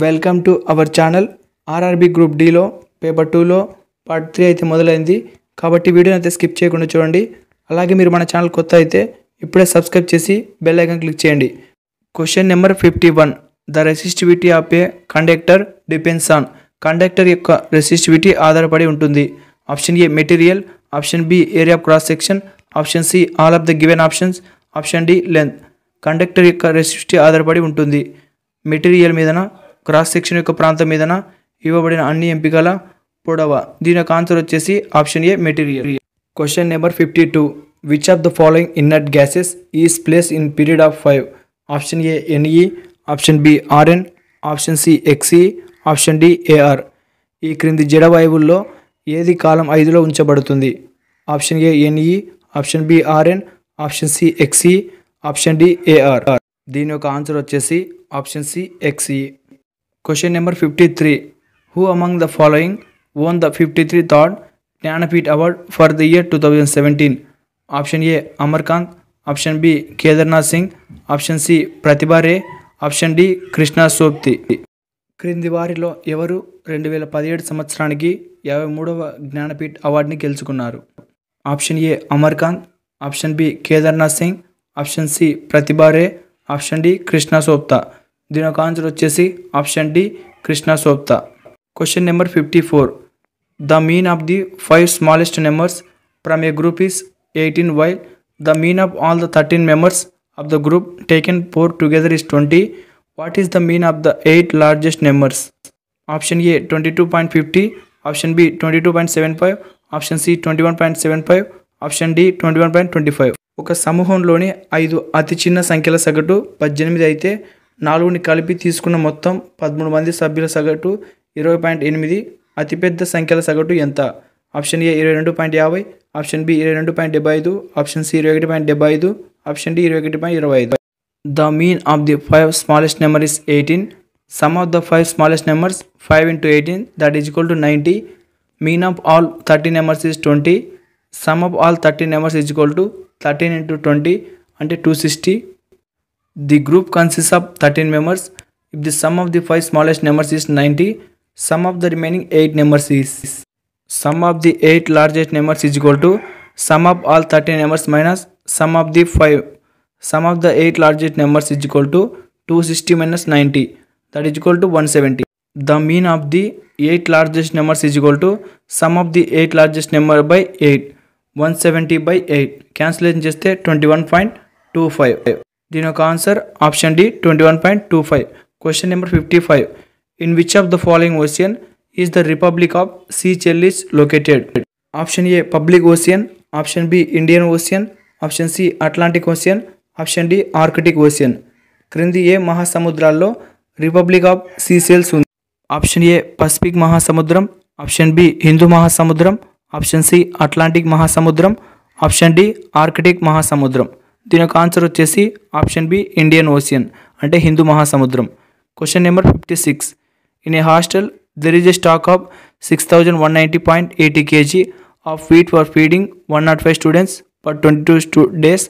Welcome to our channel. RRB group డీలో paper 2లో part 3 అయితే మొదలైంది కాబట్టి వీడియోని అయితే స్కిప్ చేయకుండా చూడండి. అలాగే మీరు మన ఛానల్ కొత్త అయితే ఇప్పుడే సబ్స్క్రైబ్ చేసి బెల్ ఐకాన్ క్లిక్ చేయండి. Question number 51. The resistivity of a conductor depends on. Conductor యొక్క రెసిస్టివిటీ ఆధారపడి ఉంటుంది. Option A material, option B area of cross section, option C all of the given options, option D length. Conductor యొక్క resistivity ఆధారపడి ఉంటుంది. Material మీదన, cross section యొక్క ప్రాంతం మీదన, ఇవ్వబడిన అన్ని ఎంపికల పొడవ. దీని యొక్క ఆన్సర్ వచ్చేసి option A material. Question number 52. Which of the following inert gases is place in period of 5? Option A N E, option B R N, option C X E, option D A R. ఈ క్రింది జడవాయువుల్లో ఏది కాలం 5లో ఉంచబడుతుంది? Option A N E, option B R N, option C X E, option D A R. దీని యొక్క answer వచ్చేసి option C X E. Question number 53. Who among the following won the 53rd Jnanpith award for the year 2017? Option A Amarkant, option B Kedarnath Singh, option C Pratibha Ray, option D Krishna Sobti. క్రింది వారిలో ఎవరు 2017 సంవత్సరానికి 53వ జ్ఞానపీఠ్ అవార్డుని గెలుచుకున్నారు? Option A Amarkant, option B Kedarnath Singh, option C Pratibha Ray, option D Krishna Sobti. దీని యొక్క answer వచ్చేసి option D Krishna Sobti. Question number 54. The mean of the 5 smallest numbers from a group is 18 while the mean of all the 13 members of the group taken 4 together is 20. What is the mean of the 8 largest numbers? Option A 22.50, option B 22.75, option C 21.75, option D 21.25. ఒక సమూహంలోని 5 అతి చిన్న సంఖ్యల సగటు 18 అయితే 4ని కలిపి తీసుకున్న మొత్తం 13 మంది సభ్యుల సగటు 20.8. అతిపెద్ద సంఖ్యల సగటు ఎంత? Option A 22.50, option B 22.75, option C 21.75, option D 21.25. The mean of the 5 smallest number is 18. Sum of the 5 smallest numbers 5 into 18 that is equal to 90. Mean of all 30 numbers is 20. Sum of all 30 numbers is equal to 13 into 20 అంటే 260. The group consists of 13 members. If the sum of the 5 smallest numbers is 90, sum of the remaining 8 numbers is. Sum of the 8 largest numbers is equal to sum of all 13 numbers minus sum of the 5. Sum of the 8 largest numbers is equal to 260 minus 90 that is equal to 170. The mean of the 8 largest numbers is equal to sum of the 8 largest number by 8. 170 by 8 cancellation చేస్తే 21.25. దీని యొక్క answer option D 21.25. Question number 55. In which of the following ocean is the Republic of Seychelles located? Option A Public Ocean, option B Indian Ocean, option C Atlantic Ocean, option D Arctic Ocean. క్రింది ఏ మహాసముద్రాల్లో republic of Seychelles ఉంది? Option ఏ Pacific మహాసముద్రం, option B Hindu మహాసముద్రం, option C Atlantic మహాసముద్రం, option D Arctic మహాసముద్రం. దీని యొక్క answer వచ్చేసి option be Indian ocean అంటే హిందూ మహాసముద్రం. Question number 56. In a hostel, there is a stock of 6,190.80 kg of wheat for feeding 105 students for 22 days.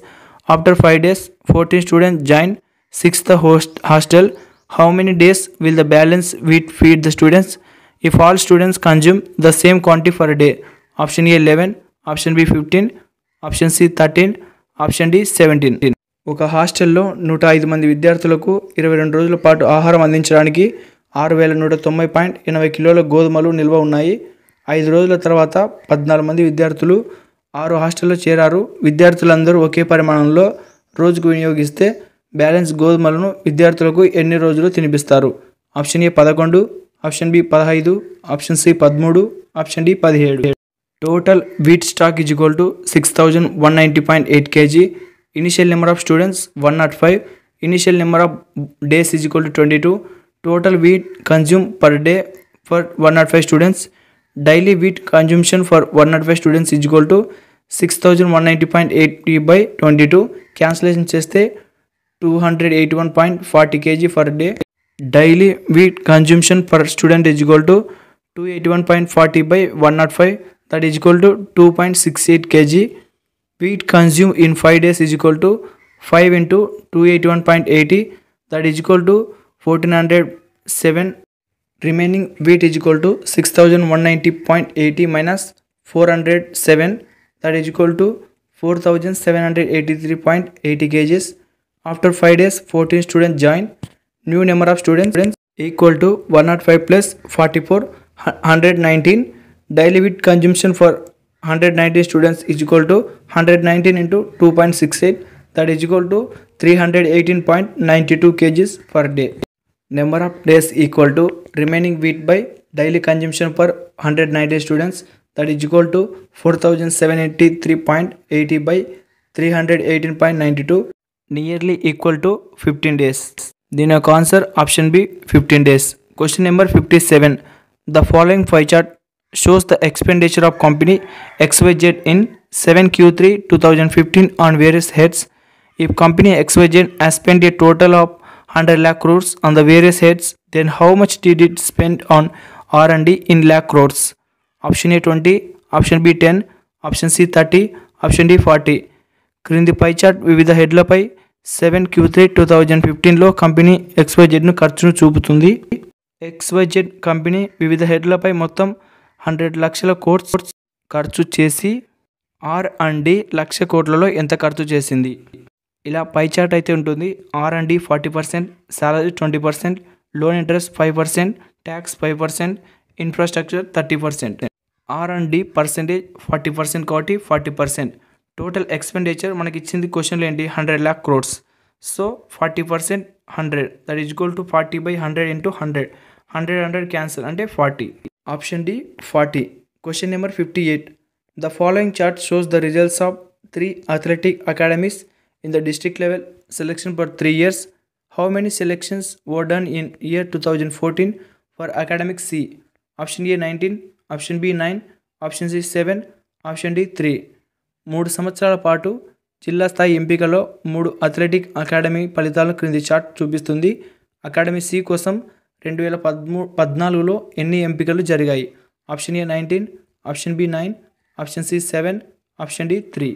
After 5 days, 14 students join 6th hostel. How many days will the balance wheat feed the students if all students consume the same quantity for a day? Option A 11, option B 15, option C 13, option D 17. ఒక హాస్టల్లో 105 మంది విద్యార్థులకు 22 రోజుల పాటు ఆహారం అందించడానికి 6,190.80 కిలోల గోధుమలు నిల్వ ఉన్నాయి. 5 రోజుల తర్వాత 14 మంది విద్యార్థులు 6 హాస్టల్లో చేరారు. విద్యార్థులందరూ ఒకే పరిమాణంలో రోజుకు వినియోగిస్తే బ్యాలెన్స్ గోధుమలను విద్యార్థులకు ఎన్ని రోజులు తినిపిస్తారు? Option A 11, option B 15, option C 13, option D 17. Total wheat stock is equal to 6,190.8 kg. Initial number of students 105. Initial number of days is equal to 22. Total wheat consumed per day for 105 students. Daily wheat consumption for 105 students is equal to 6,190.80 by 22. Cancellation చేస్తే 281.40 kg per day. Daily wheat consumption per student is equal to 281.40 by 105 that is equal to 2.68 kg. Wheat consumed in 5 days is equal to 5 into 281.80 that is equal to 1400 7 remaining weight is equal to 6190.80 minus 407, that is equal to 4783.80 kgs. After 5 days 14 students join. New number of students equal to 105 plus 44 119. Daily weight consumption for 190 students is equal to 119 into 2.68, that is equal to 318.92 kgs per day. Number of days equal to remaining weight by daily consumption per 190 students, that is equal to 4783.80 by 318.92, nearly equal to 15 days. Then your answer option B 15 days. Question number 57. The following pie chart shows the expenditure of company XYZ in 7Q3 2015 on various heads. If company XYZ has spent a total of 100 lakh crores on the various heads, then how much did it spend on R&D in lakh crores? Option A 20, option B 10, option C 30, option D 40. క్రింది pie chart వివిధ హెడ్లపై 7Q3 2015లో company XYZను ఖర్చును చూపుతుంది. XYZ company వివిధ హెడ్లపై మొత్తం 100 లక్షల quotes ఖర్చు చేసి R&D లక్ష కోట్లలో ఎంత ఖర్చు చేసింది. ఇలా పై చార్ట్ అయితే ఉంటుంది. R&D 40%, salary 20%, loan interest 5%, tax 5%, infrastructure 30%. R&D percentage 40% కాబట్టి 40%. టోటల్ ఎక్స్పెండిచర్ మనకి ఇచ్చింది క్వశ్చన్లో ఏంటి 100 lakh crores. So 40% 100, that is equal to 40 by 100 into 100. 100 cancel అంటే 40. Option D 40. Question number 58. The following chart shows the results of 3 athletic academies in the district level selection for 3 years. How many selections were done in year 2014 for academic C? Option A 19, option B 9, option C 7, option D 3. 3 సంవత్సరాల పాటు జిల్లా స్థాయి ఎంపికలో 3 athletic academy ఫలితాలను క్రింది chart చూపిస్తుంది. Academy C కోసం 2014లో ఎన్ని ఎంపికలు జరిగాయి? Option A 19, option B 9, option C 7, option D 3.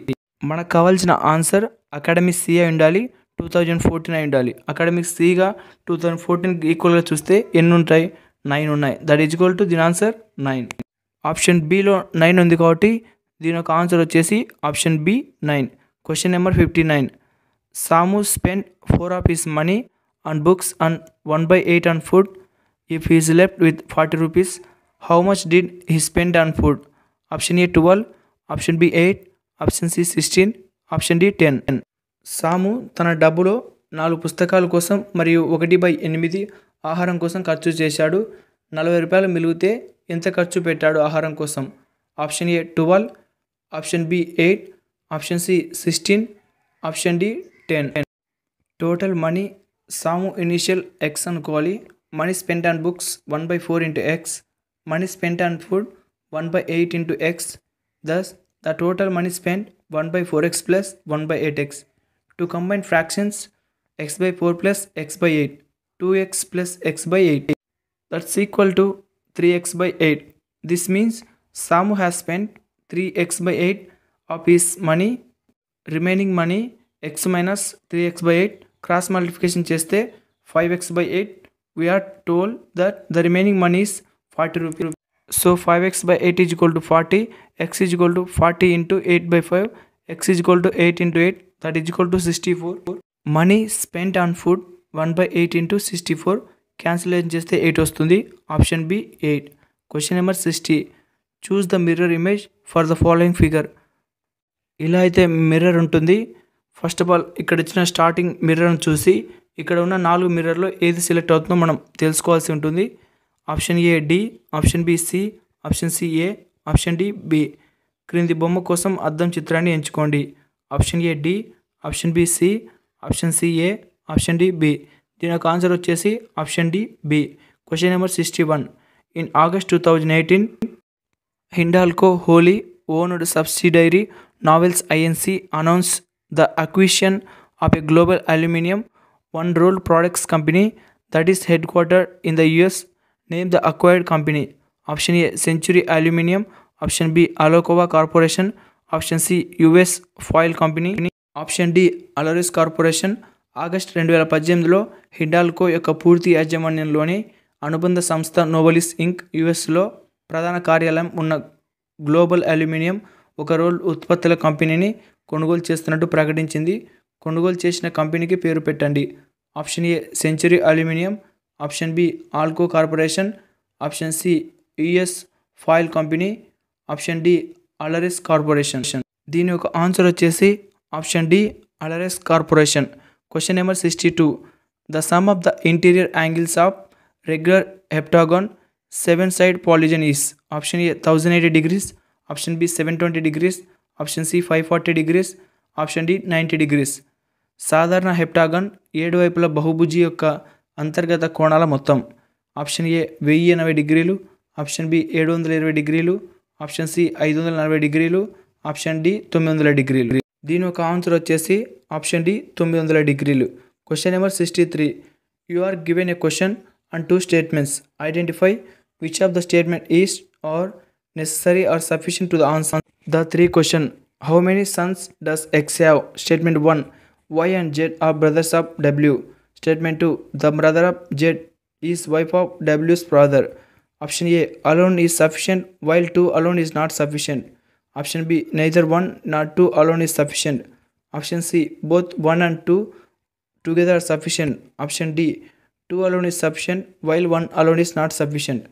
మనకు కావాల్సిన ఆన్సర్ అకాడమిక్ సి అయి ఉండాలి, 2014 అయి ఉండాలి. అకాడమిక్ సిగా 2014 ఈక్వల్గా చూస్తే ఎన్ని ఉంటాయి? 9 ఉన్నాయి. దట్ ఈజ్ ఈక్వల్ టు దీని ఆన్సర్ 9. ఆప్షన్ బిలో 9 ఉంది కాబట్టి దీని యొక్క ఆన్సర్ వచ్చేసి ఆప్షన్ బి 9. Question number 59. సాము spend 4 of his money on books and 1/8 on food. If he is left with 40 rupees, how much did he spend on food? Option A 12, option B 8, option C 16, option D 10. సాము తన డబ్బులో 4 పుస్తకాల కోసం మరియు 1/8 ఆహారం కోసం ఖర్చు చేశాడు. 40 రూపాయలు మిగిలితే ఎంత ఖర్చు పెట్టాడు ఆహారం కోసం? Option A 12, option B 8, option C 16, option D 10. Total money Sam initial x అనుకోవాలి. Money spent on books 1/4 into x, money spent on food 1/8 into x. Thus, the total money spent 1/4x plus 1/8x. To combine fractions, x/4 plus x/8, 2x plus x/8. That's equal to 3x/8. This means Samu has spent 3x/8 of his money. Remaining money x minus 3x/8. Cross multiplication cheste 5x/8. We are told that the remaining money is 40 rupees. So 5x/8 is equal to 40. X is equal to 40 into 8/5. X is equal to 8 into 8. That is equal to 64. Money spent on food 1/8 into 64. Cancellation చేస్తే 8 వస్తుంది. Option B 8. Question number 60. Choose the mirror image for the following figure. ఇలా అయితే mirror ఉంటుంది. First of all ఇక్కడ ఇచ్చిన starting మిర్రర్ను చూసి ఇక్కడ ఉన్న 4 మిర్రర్లో ఏది సెలెక్ట్ అవుతుందో మనం తెలుసుకోవాల్సి ఉంటుంది. Option A D, option B C, option C A, option D B. క్రింది బొమ్మ కోసం అద్దం చిత్రాన్ని ఎంచుకోండి. Option A D, option B C, option C A, option D B. దీని యొక్క ఆన్సర్ వచ్చేసి option D B. Question number 61. In August 2018, Hindalco wholly owned subsidiary Novelis I N C announce the acquisition of a global aluminium one rolled products company that is headquartered in the US. Name the acquired company. Option A Century Aluminum, option B Alcoa Corporation, option C US Foil Company, option D Aloris Corporation. August 2018లో హిండాల్కో యొక్క పూర్తి యాజమాన్యంలోని అనుబంధ సంస్థ నోవోలిస్ ఇంక్ యుఎస్లో ప్రధాన కార్యాలయం ఉన్న గ్లోబల్ అల్యూమినియం ఒక రోల్ ఉత్పత్తుల కంపెనీని కొనుగోలు చేస్తున్నట్టు ప్రకటించింది. కొనుగోలు చేసిన కంపెనీకి పేరు పెట్టండి. Option A century aluminium, option B Alcoa corporation, option C US foil company, option D Aleris corporation. దీని యొక్క ఆన్సర్ వచ్చేసి option D Aleris corporation. Question number 62. The sum of the interior angles of regular heptagon 7-side polygon is option A 1080 degrees, option B 720 degrees, option C 540 degrees, option D 90 degrees. సాధారణ హెప్టాగాన్ 7 వైపుల బహుభుజి యొక్క అంతర్గత కోణాల మొత్తం. Option A 1080 డిగ్రీలు, option B 720 డిగ్రీలు, option C 540 డిగ్రీలు, option D 900 డిగ్రీలు. దీని యొక్క ఆన్సర్ వచ్చేసి ఆప్షన్ డి 900 డిగ్రీలు. Question number 63. You are given a question and 2 statements. Identify which of the statement is are necessary or sufficient to the answer the 3 question. How many sons does X have? Statement 1. Y and Z are brothers of W. Statement 2. The brother of Z is wife of W's brother. Option A. Alone is sufficient while 2 alone is not sufficient. Option B. Neither 1 nor 2 alone is sufficient. Option C. Both 1 and 2 together are sufficient. Option D. 2 alone is sufficient while 1 alone is not sufficient.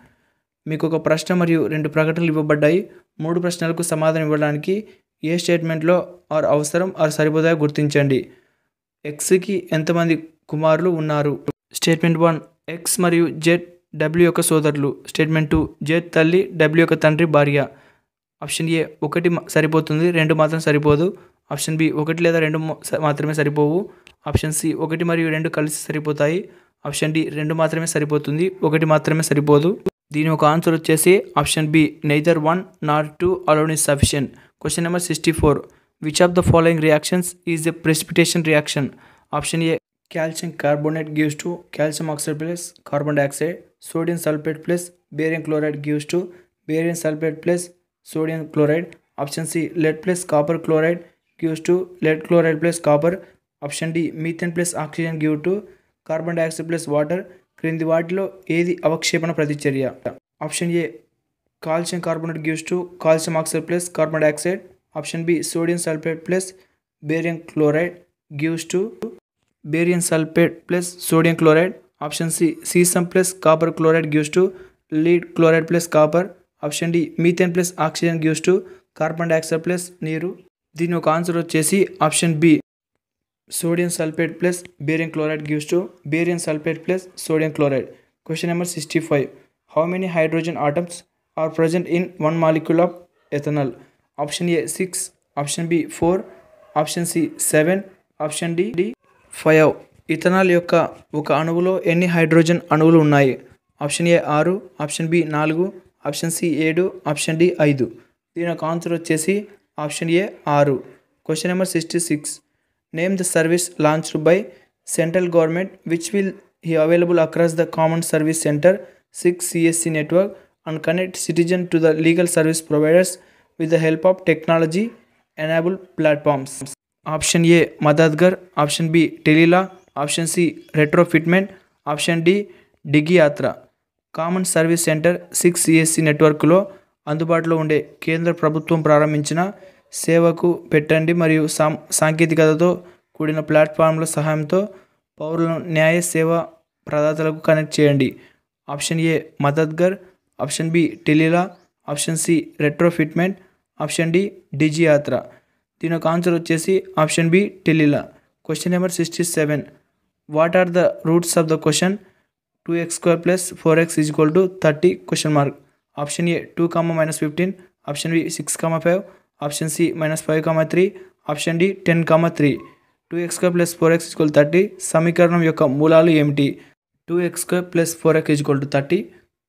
మీకు ఒక ప్రశ్న మరియు 2 ప్రకటనలు ఇవ్వబడ్డాయి. 3 ప్రశ్నలకు సమాధానం ఇవ్వడానికి ఏ స్టేట్మెంట్లో are అవసరం ఆర్ సరిపోతాయో గుర్తించండి. ఎక్స్కి ఎంతమంది కుమారులు ఉన్నారు? స్టేట్మెంట్ 1. ఎక్స్ మరియు జెడ్ డబ్ల్యూ యొక్క సోదరులు. స్టేట్మెంట్ 2. జెడ్ తల్లి డబ్ల్యూ యొక్క తండ్రి భార్య. ఆప్షన్ ఏ 1 సరిపోతుంది, 2 మాత్రం సరిపోదు. ఆప్షన్ బి 1 లేదా 2 మాత్రమే సరిపోవు. ఆప్షన్ సి 1 మరియు 2 కలిసి సరిపోతాయి. ఆప్షన్ డి 2 మాత్రమే సరిపోతుంది, 1 మాత్రమే సరిపోదు. దీని ఒక ఆన్సర్ వచ్చేసి option B neither 1 nor 2 alone is sufficient. Question number 64. Which of the following reactions is a precipitation reaction? Option A calcium carbonate gives to calcium oxide plus carbon dioxide. Sodium sulphate plus barium chloride gives to barium sulphate plus sodium chloride. Option C lead plus copper chloride gives to lead chloride plus copper. Option D methane plus oxygen give to carbon dioxide plus water. క్రింది వాటిలో ఏది అవక్షేపణ ప్రతిచర్య? Option A calcium carbonate gives to calcium oxide plus carbon dioxide. Option B sodium sulphate plus barium chloride gives to barium sulphate plus sodium chloride. Option C సీసం plus copper chloride gives to lead chloride plus copper. Option D methane plus oxygen gives to carbon dioxide plus నీరు. దీని ఒక answer వచ్చేసి option B sodium sulfate plus barium chloride gives to barium sulfate plus sodium chloride. Question number 65. How many hydrogen atoms are present in one molecule of ethanol? Option A 6, option B 4, option C 7, option D 5. Ethanol యొక్క ఒక అణువులో ఎన్ని hydrogen అణువులు ఉన్నాయి? Option A 6, option B 4, option C 7, option D 5. దీని యొక్క answer వచ్చేసి option A 6. Question number 66. Name the service launched by central government which will be available across the Common Service Center 6 CSC network and connect citizen to the legal service providers with the help of technology enabled platforms. Option A Madadgar, option B Telila, option C Retrofitment, option D Digiyatra. Common service centre 6 CSC నెట్వర్క్లో అందుబాటులో ఉండే కేంద్ర ప్రభుత్వం ప్రారంభించిన సేవకు పెట్టండి మరియు సాంకేతికతతో కూడిన ప్లాట్ఫామ్ల సహాయంతో పౌరులను న్యాయ సేవా ప్రదాతలకు కనెక్ట్ చేయండి. Option A Madadgar, option B Tele Law, option C retrofitment, option D DigiYatra. దీని యొక్క ఆన్సర్ వచ్చేసి option B Tele Law. Question number 67. What are the roots of the question? 2x² + 4x = 30 question mark. Option A 2, -15, option B 6, 5, option C -5, 3, option D 10, 3. 2x² + 4x = 30 సమీకరణం యొక్క మూలాలు ఏమిటి? 2x² + 4x = 30.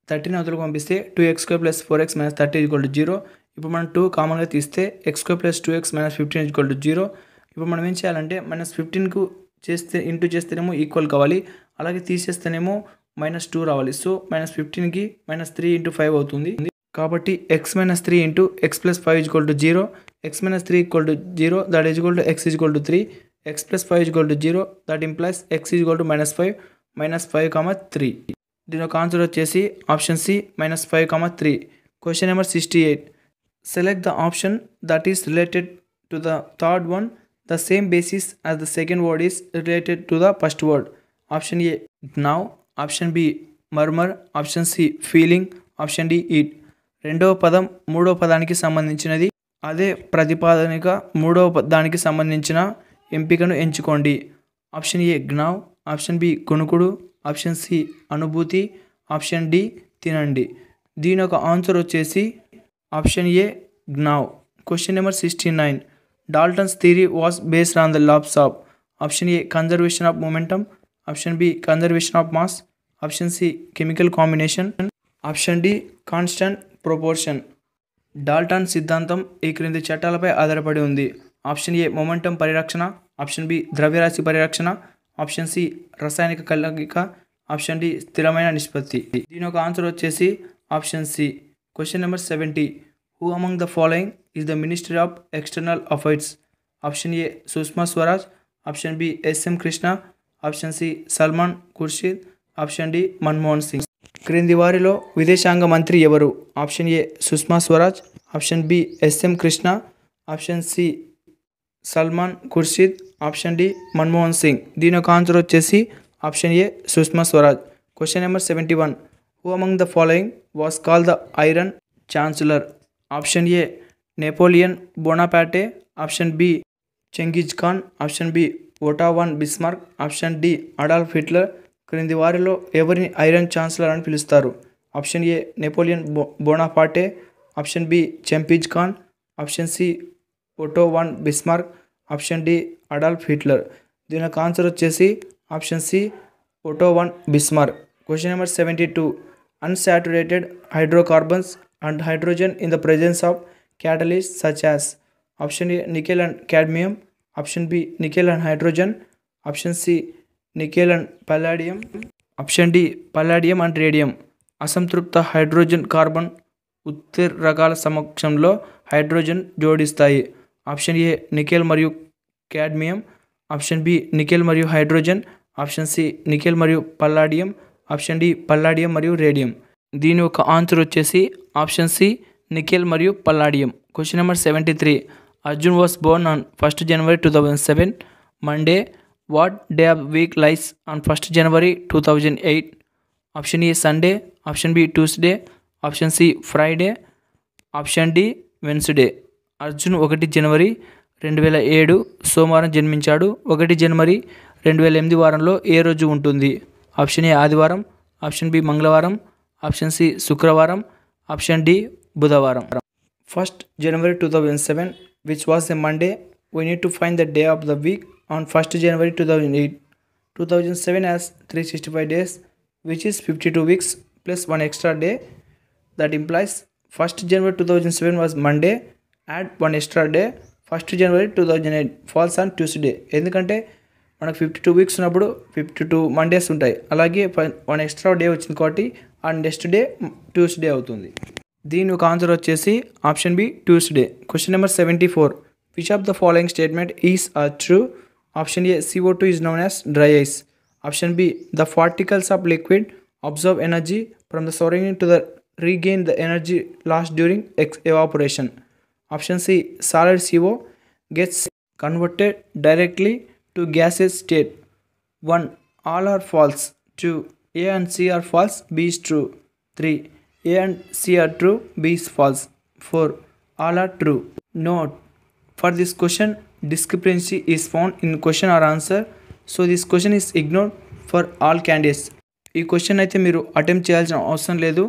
30ని అవతలకు పంపిస్తే 2x² + 4x - 30 = 0. ఇప్పుడు మనం 2 కామన్గా తీస్తే x² + 2x - 15 = 0. ఇప్పుడు మనం ఏం చేయాలంటే -15కు చేస్తే ఇంటూ చేస్తేనేమో ఈక్వల్ కావాలి, అలాగే తీసేస్తేనేమో -2 రావాలి. సో -15కి -3 × 5 అవుతుంది. కాబట్టి x - 3 × x + 5 = 0. x - 3 = 0, that is equal to x = 3. x + 5 = 0, that implies x = -5, -5, 3. దీని యొక్క ఆన్సర్ వచ్చేసి option C -5, 3. Question number 68. Select the option that is related to the third one the same basis as the second word is related to the first word. Option A now, option B murmur, option C feeling, option D eat. రెండవ పదం మూడవ పదానికి సంబంధించినది. అదే ప్రతిపాదనిక మూడవ దానికి సంబంధించిన ఎంపికను ఎంచుకోండి. ఆప్షన్ ఏ జ్ఞావ్, ఆప్షన్ బి కొనుకుడు, ఆప్షన్ సి అనుభూతి, ఆప్షన్ డి తినండి. దీని యొక్క ఆన్సర్ వచ్చేసి ఆప్షన్ ఏ జ్ఞావ్. Question number 69. Dalton's theory was based on the laws of. Option A conservation of momentum, option B conservation of mass, option C chemical combination, option D constant proportion. Dalton సిద్ధాంతం ఈ క్రింది చట్టాలపై ఆధారపడి ఉంది. Option A momentum పరిరక్షణ, option B ద్రవ్యరాశి పరిరక్షణ, option C రసాయనిక కలయిక, ఆప్షన్ డి స్థిరమైన నిష్పత్తి. దీని యొక్క ఆన్సర్ వచ్చేసి option C. Question number 70. Who among the following is the minister of external affairs. Option A Sushma Swaraj, option B S M Krishna, option C Salman Khurshid, option D Manmohan Singh. క్రింది వారిలో విదేశాంగ మంత్రి ఎవరు? Option A Sushma Swaraj, option B S M Krishna, option C Salman Khurshid, option D Manmohan Singh. దీని యొక్క answer వచ్చేసి option A Sushma Swaraj. Question number 71. Who among the following was call the iron chancellor. Option A Napoleon Bonaparte, option B Genghis Khan, option B Otto von Bismarck, option D Adolf Hitler. క్రింది వారిలో ఎవరిని iron chancellor అని పిలుస్తారు? Option A Napoleon Bonaparte, option B Genghis Khan, option C Otto von Bismarck, option D Adolf Hitler. దీని యొక్క answer వచ్చేసి option C Otto von Bismarck. Question number 72. Unsaturated hydrocarbons and hydrogen in the presence of catalysts such as. Option A nickel and cadmium, option B nickel and hydrogen, option C nickel and palladium, option D palladium and radium. అసంతృప్త hydrogen carbon ఉత్ప్రేరకాల సమక్షంలో hydrogen జోడిస్తాయి. Option A nickel మరియు cadmium, option B nickel మరియు hydrogen, option C nickel మరియు palladium, option D palladium మరియు radium. దీని యొక్క ఆన్సర్ వచ్చేసి ఆప్షన్ సి నికెల్ మరియు palladium. Question number 73. Arjun was born on 1st January 2007. Monday. What day of week lies on 1st January 2008? Option A Sunday, option B Tuesday, option C Friday, option D Wednesday. Arjun 1 జనవరి 2007 సోమవారం జన్మించాడు. 1 జనవరి 2008 వారంలో ఏ రోజు ఉంటుంది? Option ఏ ఆదివారం, option B మంగళవారం, option C శుక్రవారం, option D బుధవారం. 1st January 2007, which was a Monday. We need to find the day of the week on 1st January 2008. 2007 has 365 days, which is 52 weeks plus 1 extra day. That implies 1st January 2007 was Monday, add 1 extra day. 1st January 2008 falls on Tuesday. ఎందుకంటే మనకు 52 weeks ఉన్నప్పుడు 52 Mondays ఉంటాయి. అలాగే 1 extra day వచ్చింది కాబట్టి ఆ next day Tuesday అవుతుంది. దీని ఒక ఆన్సర్ వచ్చేసి option B Tuesday. Question number 74. Which of the following statement is true? Option A CO2 is known as dry ice, option B the particles of liquid absorb energy from the surrounding to the regain the energy lost during evaporation, option C solid CO gets converted directly to gaseous state. 1 all are false, 2 A and C are false, B is true, 3 A and C are true, B is false, 4 all are true. Note, for this question discrepancy is found in question or answer, so this question is ignored for all candidates. ఈ question అయితే మీరు attempt చేయాల్సిన అవసరం లేదు,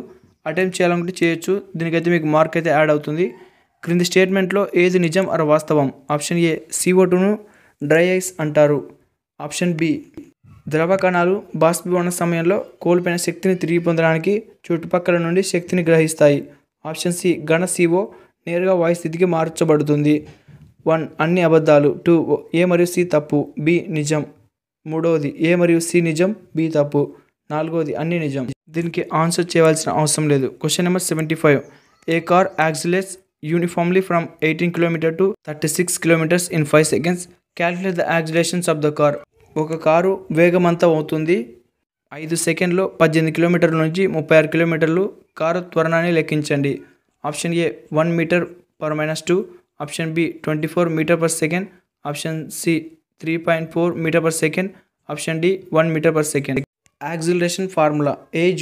attempt చేయాలనుకుంటే చేయొచ్చు. దీనికైతే మీకు మార్క్ అయితే యాడ్ అవుతుంది. క్రింది స్టేట్మెంట్లో ఏది నిజం అర వాస్తవం? ఆప్షన్ ఏ CO2ను డ్రై ఐస్ అంటారు, ఆప్షన్ బి ద్రవ కణాలు బాష్పీభవన సమయంలో కోల్పోయిన శక్తిని తిరిగి పొందడానికి చుట్టుపక్కల నుండి శక్తిని గ్రహిస్తాయి, ఆప్షన్ సి ఘన CO నేరుగా వాయు స్థితికి మార్చబడుతుంది. 1 అన్ని అబద్ధాలు, 2 A మరియు C తప్పు, B నిజం, 3వది A మరియు C నిజం, B తప్పు, 4వది అన్ని నిజం. దీనికి ఆన్సర్ చేయవలసిన అవసరం లేదు. Question number 75. A car accelerates uniformly from 18 km to 36 km in 5 seconds. Calculate the accelerations of the car. ఒక కారు వేగమంతా అవుతుంది 5 సెకండ్లో 18 కిలోమీటర్ల నుంచి 36 కిలోమీటర్లు కారు త్వరణాన్ని లెక్కించండి. Option A 1 metre per -2, option B 24 metre per second, option C 3.4 metre per second, option D 1 metre per second. Acceleration formula A =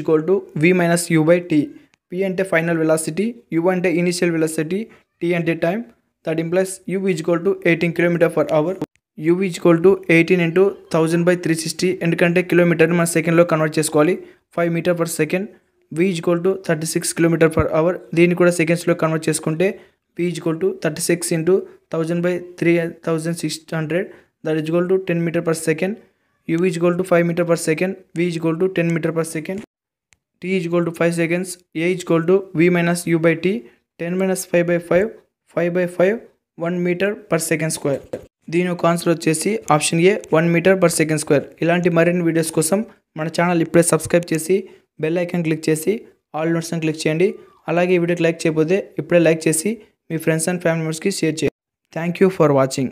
V - U/T. P అంటే ఫైనల్ వెలాసిటీ, U అంటే ఇనిషియల్ వెలాసిటీ, T అంటే time. That implies U = 18 km/h. U = 18 × 1000/360, ఎందుకంటే కిలోమీటర్ని మన సెకండ్లో convert చేసుకోవాలి. 5 metre per second. V = 36 km/h. దీన్ని కూడా సెకండ్స్లో కన్వర్ట్ చేసుకుంటే V = 36 × 1000/3600, that = 10 metre per second. U = 5 metre per second. V = 10 metre per second. T = 5 seconds. A = V - U/T. 10 - 5/5, 5/5, 1 metre per second square. దీని యొక్క ఆన్సర్ వచ్చేసి option A 1 metre per second square. ఇలాంటి మరిన్ని videos కోసం మన channel ఇప్పుడే subscribe చేసి bell icon click చేసి ఆల్ నోట్స్ని క్లిక్ చేయండి. అలాగే ఈ వీడియోకి లైక్ చేయకపోతే ఇప్పుడే లైక్ చేసి మీ ఫ్రెండ్స్ అండ్ ఫ్యామిలీ మెంబర్స్కి షేర్ చేయండి. Thank you for watching.